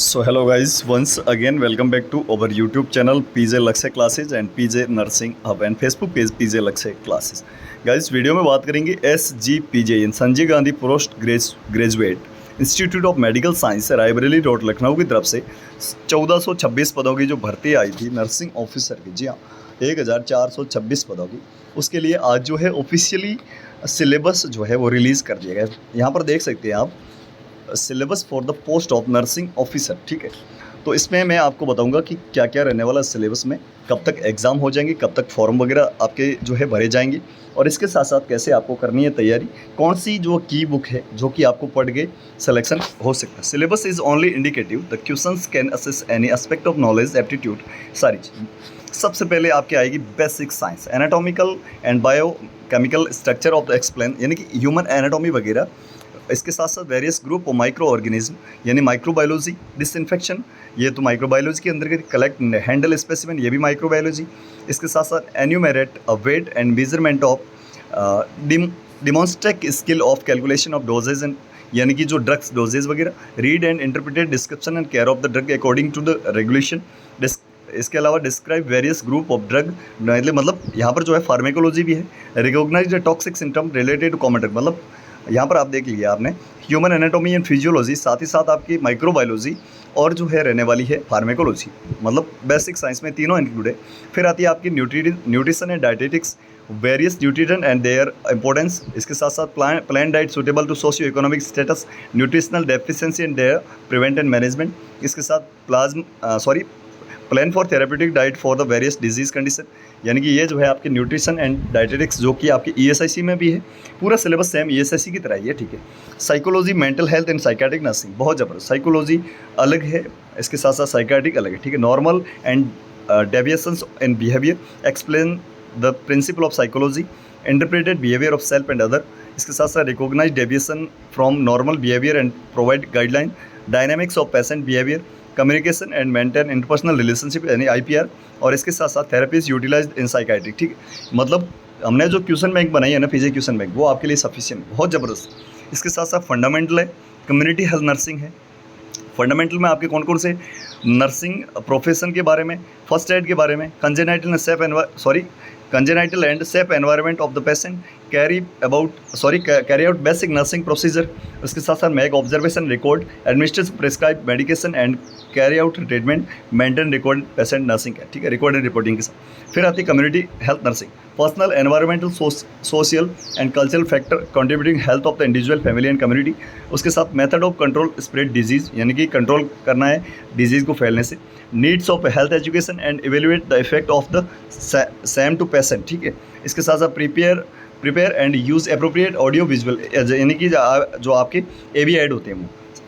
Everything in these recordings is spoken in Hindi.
So hello guys, once again welcome back to our YouTube channel PJ Lakshay Classes and PJ Nursing Hub and Facebook page PJ Lakshay Classes. Guys video में बात करेंगे SGPJ Sanjay Gandhi post graduate institute of medical science Raebareli road Lucknow की तरफ से 1426 पदों की जो भर्ती आई थी नर्सिंग ऑफिसर की, जी हाँ 1426 पदों की, उसके लिए आज जो है ऑफिशियली सिलेबस जो है वो रिलीज़ कर दिया गया। यहाँ पर देख सकते हैं आप syllabus for the post of nursing officer, ठीक है। तो इसमें मैं आपको बताऊंगा कि क्या क्या रहने वाला सिलेबस में, कब तक एग्ज़ाम हो जाएंगे, कब तक फॉर्म वगैरह आपके जो है भरे जाएंगे, और इसके साथ साथ कैसे आपको करनी है तैयारी, कौन सी जो की बुक है जो कि आपको पढ़ के सिलेक्शन हो सकता है। Syllabus is only indicative, the questions can assess any aspect of knowledge aptitude, सारी चीज़। सबसे पहले आपके आएगी basic science, anatomical and biochemical structure of the explain, यानी कि ह्यूमन एनाटॉमी वगैरह। इसके साथ साथ various group of micro organism, यानी माइक्रोबायोलॉजी, डिसइंफेक्शन, ये तो माइक्रोबायोलॉजी के अंदर कलेक्ट हैंडल स्पेसिमेन, ये भी माइक्रोबायोलॉजी। इसके साथ साथ enumerate a weight and measurement of demonstrate skill of calculation of doses and, यानी कि जो ड्रग्स डोजेज वगैरह। Read and interpreted description and care of the drug according to the regulation. इसके अलावा describe various group of drug, मतलब यहाँ पर जो है फार्मेकोलॉजी भी है। Recognise the toxic symptom related to common drug, मतलब यहाँ पर आप देख लीजिए आपने ह्यूमन एनाटॉमी एंड फिजियोलॉजी, साथ ही साथ आपकी माइक्रोबायोलॉजी और जो है रहने वाली है फार्मेकोलॉजी, मतलब बेसिक साइंस में तीनों इंक्लूड है। फिर आती है आपकी nutrition and dietetics, various nutrient and their importance. इसके साथ साथ plan diet suitable to socio economic status, nutritional deficiency and their prevent and management. इसके साथ plan for therapeutic diet for the various disease condition, यानी कि ये जो है आपके न्यूट्रिशन एंड डाइटेटिक्स जो कि आपकी ESIC में भी है। पूरा सिलेबस सेम ESIC की तरह ही है, ठीक है। Psychology, mental health and psychiatric nursing, बहुत ज़बरदस्त। साइकोलॉजी अलग है, इसके साथ साथ साइकेट्रिक अलग है, ठीक है। Normal and deviations in behaviour, explain the principle of psychology, interpreted behaviour of self and other. इसके साथ साथ recognise deviation from normal behaviour and provide guideline, dynamics of patient behaviour, communication and maintain interpersonal relationship, यानी IPR। और इसके साथ साथ थेरेपीज यूटिलाइज इन साइकाइट्रिक, ठीक है। मतलब हमने जो क्वेश्चन बैंक बनाई है ना, PJ क्वेश्चन बैंक, वो आपके लिए सफिशिएंट, बहुत ज़बरदस्त। इसके साथ साथ फंडामेंटल है, कम्युनिटी हेल्थ नर्सिंग है। फंडामेंटल में आपके कौन कौन से नर्सिंग प्रोफेशन के बारे में, फर्स्ट एड के बारे में, congenital and safe environment of the patient, carry out basic nursing procedure. उसके साथ साथ make observation record, administrate prescribe medication and carry out treatment, maintain record patient nursing है, ठीक है, रिकॉर्ड एंड रिपोर्टिंग के साथ। फिर आती है community health nursing, personal environmental social and cultural factor contributing health of the individual, family and community. उसके साथ method of control spread disease, यानी कि कंट्रोल करना है डिजीज़ को फैलने से। Needs of health education and evaluate the effect of the same to patient, ठीक है। इसके साथ साथ prepare and use appropriate audio visual, यानी कि जो आपके AV ऐड होते हैं वो,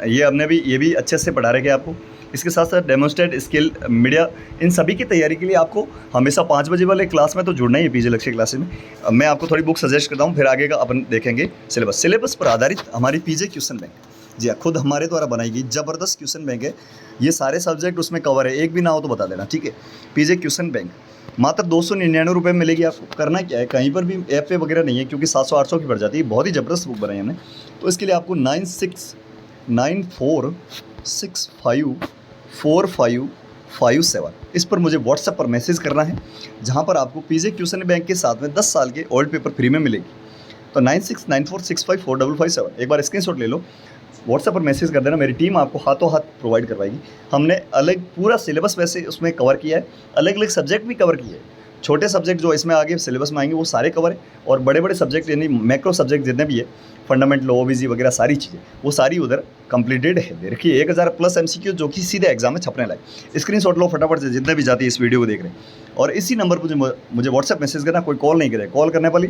ये भी अच्छे से पढ़ा रहे आपको। इसके साथ साथ डेमोन्स्ट्रेट स्किल मीडिया, इन सभी की तैयारी के लिए आपको हमेशा 5 बजे वाले क्लास में तो जुड़ना ही है, PJ लक्ष्य क्लासेस में। अब मैं आपको थोड़ी बुक सजेस्ट करता हूँ, फिर आगे का अपन देखेंगे सिलेबस पर आधारित हमारी PJ क्वेश्चन बैंक, जी हाँ, खुद हमारे द्वारा बनाई गई ज़बरदस्त क्वेश्चन बैंक है। ये सारे सब्जेक्ट उसमें कवर है, एक भी ना हो तो बता देना, ठीक है। PJ क्वेश्चन बैंक मात्र 299 रुपये में मिलेगी आपको। करना क्या है, कहीं पर भी ऐप पे वगैरह नहीं है, क्योंकि 700-800 की पड़ जाती है। बहुत ही ज़बरदस्त बुक बनाई हमने, तो इसके लिए आपको 9694654557 इस पर मुझे व्हाट्सएप पर मैसेज करना है, जहाँ पर आपको PJ क्वेश्चन बैंक के साथ में 10 साल के ओल्ड पेपर फ्री में मिलेगी। तो 9694654557 एक बार स्क्रीनशॉट ले लो, व्हाट्सएप पर मैसेज कर देना, मेरी टीम आपको हाथों हाथ प्रोवाइड करवाएगी। हमने अलग पूरा सिलेबस वैसे उसमें कवर किया है, अलग अलग सब्जेक्ट भी कवर किए हैं। छोटे सब्जेक्ट जो इसमें आगे सिलेबस में आएंगे वो सारे कवर है, और बड़े बड़े सब्जेक्ट यानी मैक्रो सब्जेक्ट जितने भी है, फंडामेंटल, OBC वगैरह सारी चीज़ें, वो सारी उधर कंप्लीटेड है। देखिए 1000+ MCQ जो कि सीधे एग्जाम में छपने लगे। स्क्रीनशॉट लो फटाफट से, जितने भी जाती है इस वीडियो को देख रहे हैं, और इसी नंबर पर मुझे व्हाट्सएप मैसेज करना, कोई कॉल नहीं करे। कॉल करने वाले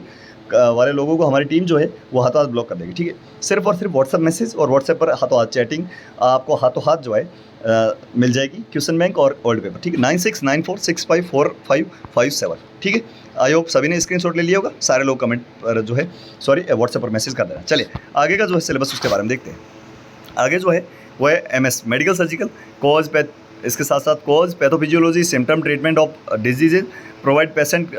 लोगों को हमारी टीम जो है वो हाथों हाथ ब्लॉक कर देगी, ठीक है। सिर्फ और सिर्फ व्हाट्सएप मैसेज और व्हाट्सएप पर हाथों हाथ चैटिंग आपको हाथों हाथ जो है मिल जाएगी, क्वेश्चन बैंक और ओल्ड पेपर, ठीक है। 9694654557, ठीक है। आई होप सभी ने स्क्रीनशॉट ले लिया होगा, सारे लोग कमेंट पर जो है व्हाट्सएप पर मैसेज कर देना। चलिए आगे का जो है सिलेबस उसके बारे में देखते हैं। आगे जो है वो है MS मेडिकल सर्जिकल, इसके साथ साथ cause, pathophysiology, symptom, treatment of diseases, provide patient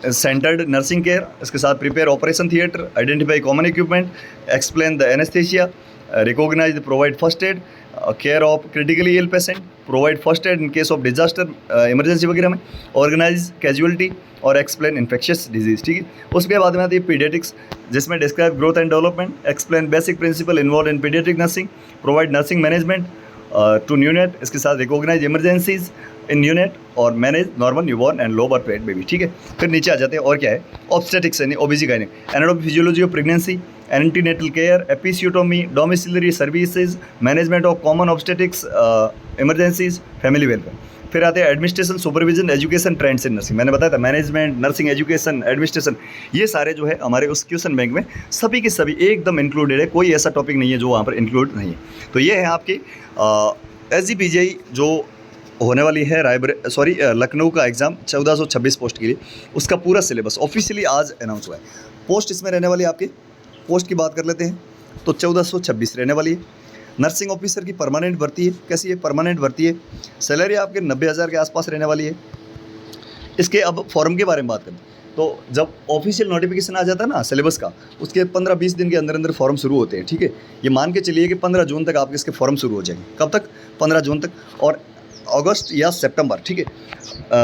centred nursing care. इसके साथ prepare operation theatre, identify common equipment, explain the anaesthesia, recognise the provide first aid, care of critically ill patient, provide first aid in case of disaster emergency वगैरह में, ऑर्गेनाइज कैजुअलिटी और एक्सप्लेन इन्फेक्शियस डिजीज। ठीक है, उसके बाद में आती है पीडियाट्रिक्स, जिसमें describe growth and development, explain basic principle involved in paediatric nursing, provide nursing management to neonate, इसके साथ रिकॉग्नाइज इमरजेंसीज इन न्यूनेट और manage normal newborn and low birth weight baby. ठीक है, फिर नीचे आ जाते हैं और क्या है, ऑब्स्टेटिक्स यानी ओबीजीगाइनिक, anatomy physiology of pregnancy, antenatal care, episiotomy, domiciliary services, management of common obstetrics emergencies, family welfare. फिर आते हैं administration, supervision, education, trends in nursing. मैंने बताया था मैनेजमेंट, नर्सिंग, एजुकेशन, एडमिनिस्ट्रेशन, ये सारे जो है हमारे उस क्वेश्चन बैंक में सभी के सभी एकदम इंक्लूडेड है, कोई ऐसा टॉपिक नहीं है जो वहाँ पर इंक्लूड नहीं है। तो ये है आपकी SGPGI जो होने वाली है लखनऊ का एग्ज़ाम 1426 पोस्ट के लिए, उसका पूरा सिलेबस ऑफिशियली आज अनाउंस हुआ है। पोस्ट इसमें रहने वाली है आपकी, पोस्ट की बात कर लेते हैं तो 1426 रहने वाली है। नर्सिंग ऑफिसर की परमानेंट भर्ती है, कैसी है, परमानेंट भर्ती है। सैलरी आपके 90,000 के आसपास रहने वाली है। इसके अब फॉर्म के बारे में बात करें तो जब ऑफिशियल नोटिफिकेशन आ जाता है ना सिलेबस का, उसके 15-20 दिन के अंदर अंदर फॉर्म शुरू होते हैं। ठीक है, ये मान के चलिए कि 15 जून तक आपके इसके फॉर्म शुरू हो जाएंगे। कब तक? 15 जून तक, और अगस्त या सितंबर, ठीक है,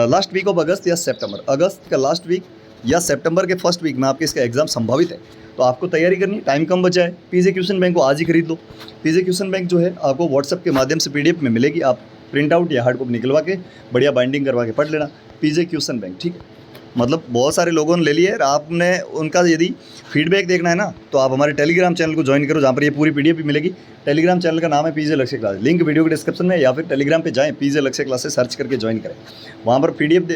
लास्ट वीक ऑफ अगस्त या सितंबर, अगस्त का लास्ट वीक या सितंबर के फर्स्ट वीक में आपके इसका एग्ज़ाम संभावित है। तो आपको तैयारी करनी, टाइम कम बचा है। पीजे क्वेश्चन बैंक को आज ही खरीद लो। पीजे क्वेश्चन बैंक जो है आपको व्हाट्सएप के माध्यम से PDF में मिलेगी, आप प्रिंट आउट या हार्ड कॉपी निकलवा के बढ़िया बाइंडिंग करवा के पढ़ लेना। पीजे क्वेश्चन बैंक, ठीक है, मतलब बहुत सारे लोगों ने ले लिया है। आपने उनका यदि फीडबैक देखना है ना तो आप हमारे टेलीग्राम चैनल को ज्वाइन करो, जहाँ पर ये पूरी PDF भी मिलेगी। टेलीग्राम चैनल का नाम है पीजे लक्ष्य क्लासेस, लिंक वीडियो के डिस्क्रिप्शन में, या फिर टेलीग्राम पे जाएं, पीजे लक्ष्य क्लासेस सर्च करके ज्वाइन करें। वहाँ पर PDF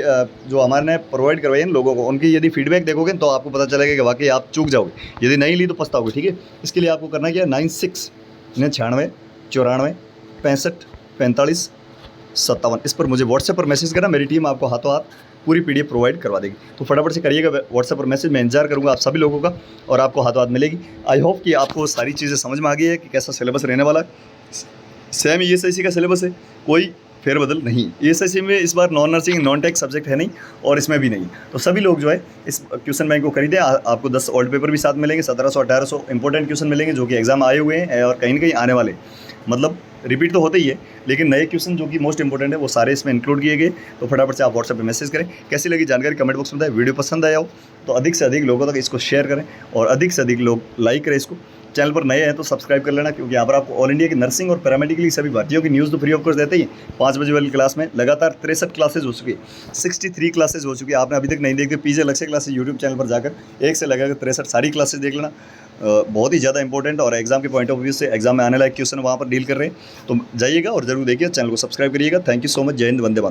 जो हमारे ने प्रोवाइड करवाई है लोगों को, उनकी यदि फीडबैक देखोगे तो आपको पता चलेगा कि वाकई आप चूक जाओगे, यदि नहीं ली तो पछताओगे। ठीक है, इसके लिए आपको करना क्या है, 96 94 65 45 57 इस पर मुझे व्हाट्सएप पर मैसेज करना, मेरी टीम आपको हाथों हाथ पूरी PDF प्रोवाइड करवा देगी। तो फटाफट से करिएगा व्हाट्सएप पर मैसेज, मैं इंतजार करूंगा आप सभी लोगों का और आपको हाथों हाथ मिलेगी। आई होप कि आपको सारी चीज़ें समझ में आ गई है कि कैसा सिलेबस रहने वाला है। सेम ESIC का सिलेबस है, कोई फेरबदल नहीं। ESIC में इस बार non nursing non tech subject है नहीं और इसमें भी नहीं। तो सभी लोग जो है इस क्वेश्चन बैंक को खरीदें। आपको 10 ओल्ड पेपर भी साथ मिलेंगे, 1700-1800 इंपॉर्टेंट क्वेश्चन मिलेंगे जो कि एग्जाम आए हुए हैं और कहीं ना कहीं आने वाले, मतलब रिपीट तो होते ही है लेकिन नए क्वेश्चन जो कि मोस्ट इंपॉर्टेंट है वो सारे इसमें इंक्लूड किए गए। तो फटाफट से आप व्हाट्सएप पे मैसेज करें। कैसी लगी जानकारी कमेंट बॉक्स में बताएं। वीडियो पसंद आया हो तो अधिक से अधिक लोगों तक इसको शेयर करें और अधिक से अधिक लोग लाइक करें इसको। चैनल पर नए हैं तो सब्सक्राइब कर लेना, क्योंकि यहाँ पर आपको ऑल इंडिया की नर्सिंग और पैरामेडिकल की सभी भर्तियों की न्यूज़ तो फ्री ऑफ कोर्स देते ही। 5 बजे वाली क्लास में लगातार 63 क्लासेज हो चुकी है, 63 क्लासेज हो चुकी है। आपने अभी तक नहीं देखते, पीजे लक्ष्य क्लासेज यूट्यूब चैनल पर जाकर 1 से लगाकर 63 सारी क्लासेज देख लेना। बहुत ही ज़्यादा इंपॉर्टेंट और एग्जाम के पॉइंट ऑफ व्यू से एग्जाम में आने लायक क्वेश्चन वहाँ पर डील कर रहे हैं। तो जाइएगा और जरूर देखिए, चैनल को सब्सक्राइब करिएगा। Thank you so much. जय हिंद, वंदे मातरम।